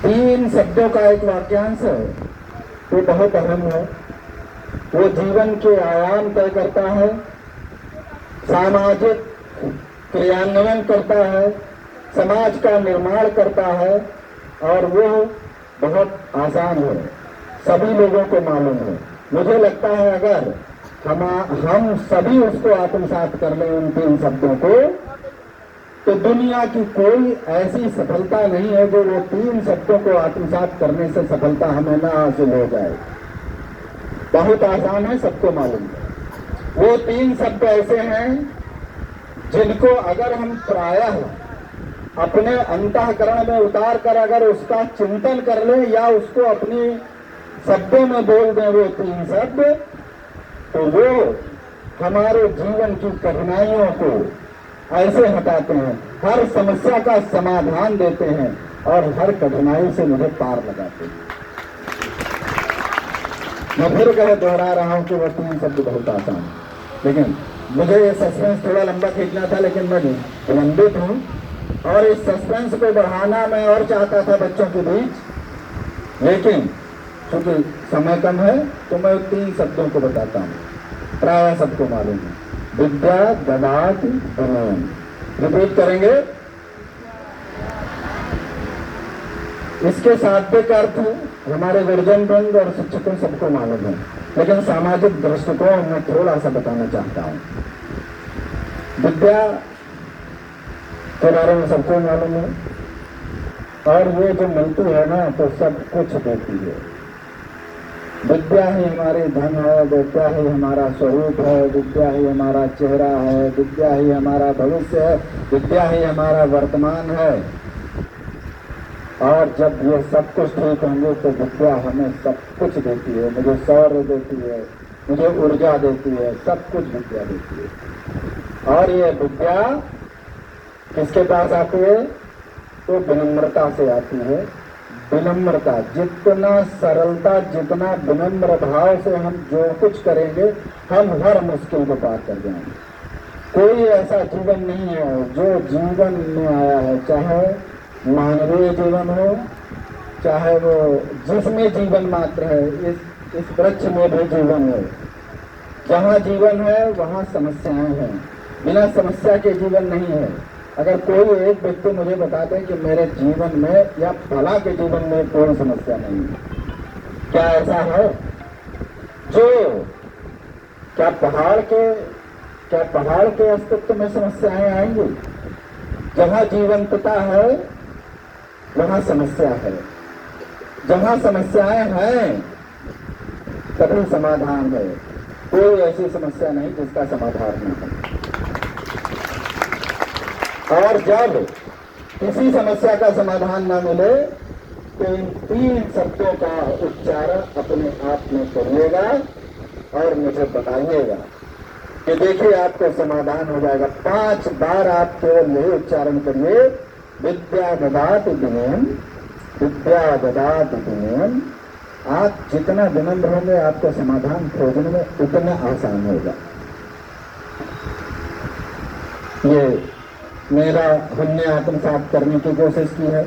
तीन शब्दों का एक वाक्यांश है, वो बहुत अहम है। वो जीवन के आयाम तय करता है, सामाजिक क्रियान्वयन करता है, समाज का निर्माण करता है, और वो बहुत आसान है, सभी लोगों को मालूम है। मुझे लगता है अगर हम सभी उसको आत्मसात कर लें, उन तीन शब्दों को, तो दुनिया की कोई ऐसी सफलता नहीं है जो वो तीन शब्दों को आत्मसात करने से सफलता हमें न हासिल हो जाए। बहुत आसान है, सबको मालूम है। वो तीन शब्द ऐसे हैं जिनको अगर हम प्रायः अपने अंतःकरण में उतार कर अगर उसका चिंतन कर लें या उसको अपनी शब्दों में बोल दें वो तीन शब्द, तो वो हमारे जीवन की कठिनाइयों को ऐसे हटाते हैं, हर समस्या का समाधान देते हैं और हर कठिनाई से मुझे पार लगाते हैं। मैं फिर दोहरा रहा हूं कि वह तीन शब्द बहुत आसान है, लेकिन मुझे ये सस्पेंस थोड़ा लंबा खींचना था, लेकिन मैं विलंबित हूं और इस सस्पेंस को बढ़ाना मैं और चाहता था बच्चों के बीच, लेकिन क्योंकि समय कम है तो मैं तीन शब्दों को बताता हूं, प्राय सबको मालूम है। विद्या ददाति विनयम। रिपीट करेंगे। इसके शाब्दिक अर्थ हमारे गुरुजन वृंद और शिक्षकों सबको मालूम है, लेकिन सामाजिक दृष्टिकोण में थोड़ा सा बताना चाहता हूं। विद्या के बारे में सबको मालूम है, और ये जो मिलती है ना तो सब कुछ देती है। विद्या ही हमारी धन है, विद्या ही हमारा स्वरूप है, विद्या ही हमारा चेहरा है, विद्या ही हमारा भविष्य है, विद्या ही हमारा वर्तमान है। और जब ये सब कुछ ठीक होंगे तो विद्या हमें सब कुछ देती है, मुझे शौर्य देती है, मुझे ऊर्जा देती है, सब कुछ विद्या देती है। और ये विद्या किसके पास आती है? तो विनम्रता से आती है। विनम्रता, जितना सरलता, जितना विनम्र भाव से हम जो कुछ करेंगे, हम हर मुश्किल को पार कर जाएंगे। कोई ऐसा जीवन नहीं है जो जीवन में आया है, चाहे मानवीय जीवन हो, चाहे वो जिसमें जीवन मात्र है, इस वृक्ष में भी जीवन है। जहाँ जीवन है वहाँ समस्याएं हैं, बिना समस्या के जीवन नहीं है। अगर कोई एक व्यक्ति मुझे बता दे कि मेरे जीवन में या फला के जीवन में कोई समस्या नहीं है, क्या ऐसा है? क्या पहाड़ के अस्तित्व में समस्याएं आएंगी? जहाँ जीवंतता है वहाँ समस्या है, जहाँ समस्याएं हैं तभी समाधान है। कोई ऐसी समस्या नहीं जिसका समाधान न हो। और जब किसी समस्या का समाधान न मिले तो इन तीन शब्दों का उच्चारण अपने आप में करिएगा और मुझे बताइएगा कि देखिए आपको समाधान हो जाएगा। 5 बार आप केवल यही उच्चारण करिए, विद्या ददाति विनयम, विद्या ददाति विनयम। आप जितना विनम्र होंगे आपको समाधान खोजने में उतना आसान होगा। ये मेरा हमने आत्मसात करने की कोशिश की है।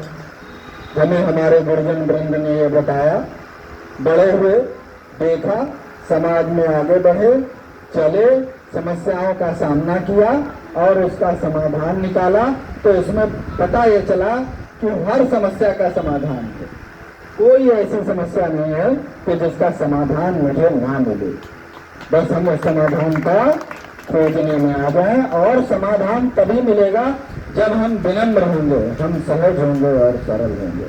हमें हमारे गुरुजन वृंद ने ये बताया, बड़े हुए, देखा, समाज में आगे बढ़े, चले, समस्याओं का सामना किया और उसका समाधान निकाला। तो इसमें पता ये चला कि हर समस्या का समाधान है। कोई ऐसी समस्या नहीं है कि जिसका समाधान मुझे ना मिले। बस हम उस समाधान का खोजने में आ जाए, और समाधान तभी मिलेगा जब हम विनम्र होंगे, हम सहज होंगे और सरल होंगे।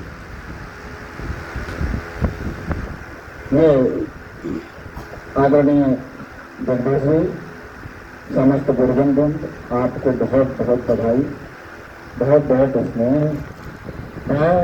ये आदरणीय जगदीश जी, समस्त गुरुजन वृंद, आपको बहुत बहुत बधाई, बहुत बहुत स्नेह। मैं